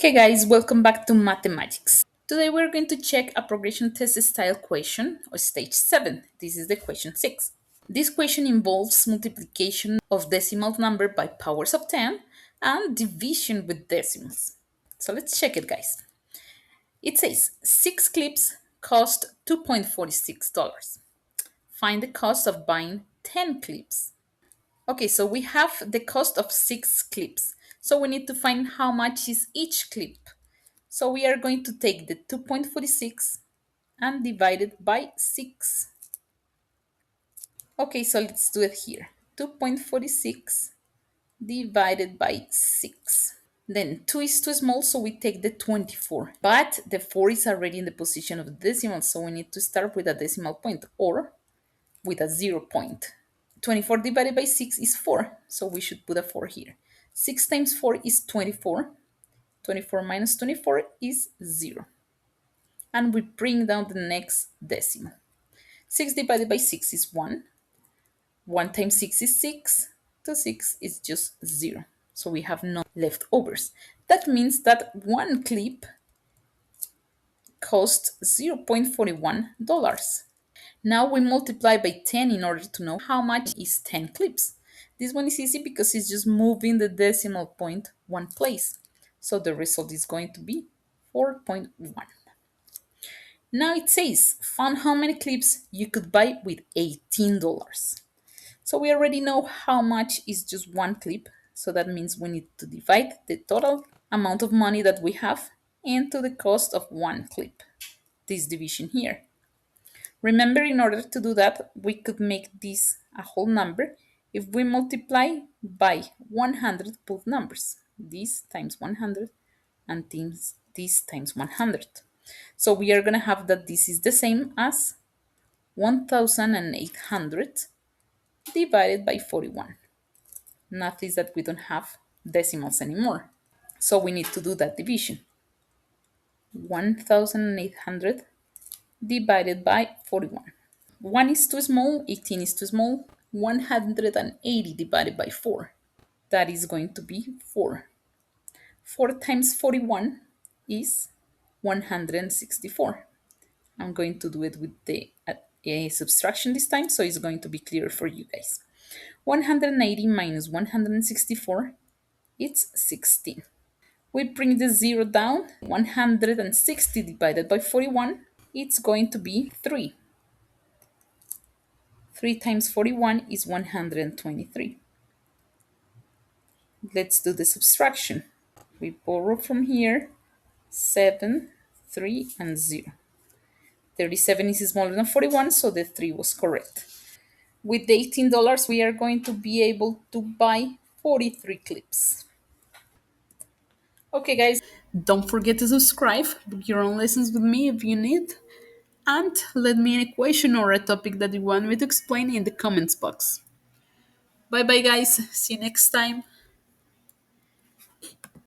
Okay, guys, welcome back to Mathematics. Today we're going to check a progression test style question of stage 7. This is the question 6. This question involves multiplication of decimal number by powers of 10 and division with decimals. So let's check it, guys. It says 6 clips cost $2.46. Find the cost of buying 10 clips. Okay, so we have the cost of 6 clips. So we need to find how much is each clip. So we are going to take the 2.46 and divide it by 6. Okay, so let's do it here. 2.46 divided by 6. Then 2 is too small, so we take the 24. But the 4 is already in the position of the decimal, so we need to start with a decimal point or with a 0 point. 24 divided by 6 is 4, so we should put a 4 here. 6 times 4 is 24. 24 minus 24 is 0. And we bring down the next decimal. 6 divided by 6 is 1. 1 times 6 is 6. 2 6 is just 0. So we have no leftovers. That means that one clip costs $0.41. Now we multiply by 10 in order to know how much is 10 clips. This one is easy because it's just moving the decimal point one place. So the result is going to be 4.1. Now it says, found how many clips you could buy with $18. So we already know how much is just one clip. So that means we need to divide the total amount of money that we have into the cost of one clip. This division here. Remember, in order to do that, we could make this a whole number if we multiply by 100 both numbers. This times 100 and this times 100. So we are going to have that this is the same as 1,800 divided by 41. Notice that we don't have decimals anymore. So we need to do that division. 1,800 divided by 41. 1 is too small, 18 is too small. 180 divided by 4. That is going to be 4. 4 times 41 is 164. I'm going to do it with the subtraction this time, so it's going to be clearer for you guys. 180 minus 164, it's 16. We bring the 0 down. 160 divided by 41, it's going to be 3. 3 times 41 is 123. Let's do the subtraction. We borrow from here 7, 3, and 0. 37 is smaller than 41, so the 3 was correct. With the $18, we are going to be able to buy 43 clips. Okay, guys, don't forget to subscribe, book your own lessons with me if you need, and let me an equation or a topic that you want me to explain in the comments box. Bye bye, guys. See you next time.